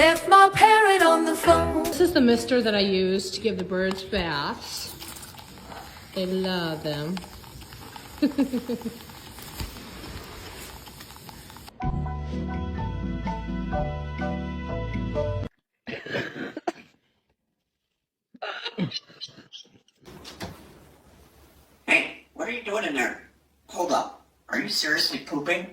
left my parrot on the phone. This is the mister that I use to give the birds baths. They love them. Hey, what are you doing in there? Hold up. Are you seriously pooping?